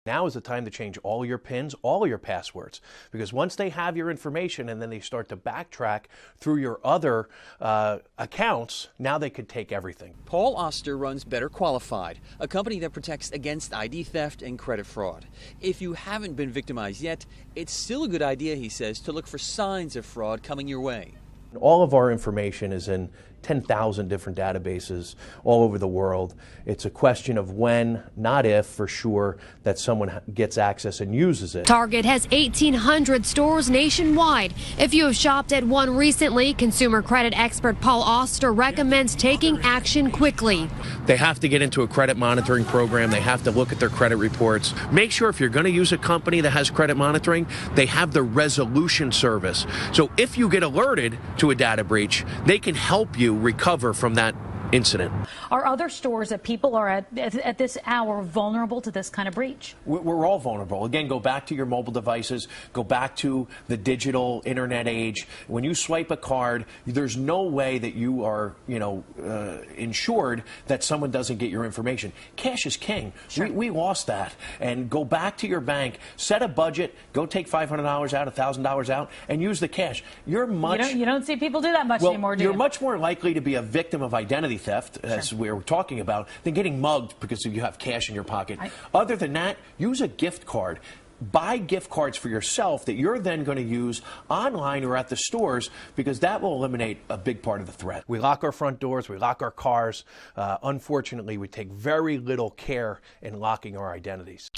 Now is the time to change all your PINs, all your passwords, because once they have your information and then they start to backtrack through your other accounts, now they could take everything. Paul Oster runs Better Qualified, a company that protects against ID theft and credit fraud. If you haven't been victimized yet, it's still a good idea, he says, to look for signs of fraud coming your way. All of our information is in 10,000 different databases all over the world. It's a question of when, not if, for sure, that someone gets access and uses it. Target has 1,800 stores nationwide. If you have shopped at one recently, consumer credit expert Paul Oster recommends taking action quickly. They have to get into a credit monitoring program. They have to look at their credit reports. Make sure if you're going to use a company that has credit monitoring, they have the resolution service. So if you get alerted to a data breach, they can help you recover from that incident. Are other stores that people are at this hour vulnerable to this kind of breach? We're all vulnerable. Again, go back to your mobile devices, go back to the digital internet age. When you swipe a card, there's no way that you are, insured that someone doesn't get your information. Cash is king. Sure. We lost that. And go back to your bank, set a budget, go take $500 out, $1,000 out, and use the cash. You're much. You don't see people do that much anymore, do you? You're much more likely to be a victim of identity theft, as we were talking about, than getting mugged because you have cash in your pocket. Other than that, use a gift card. Buy gift cards for yourself that you're then going to use online or at the stores, because that will eliminate a big part of the threat. We lock our front doors, we lock our cars. Unfortunately, we take very little care in locking our identities.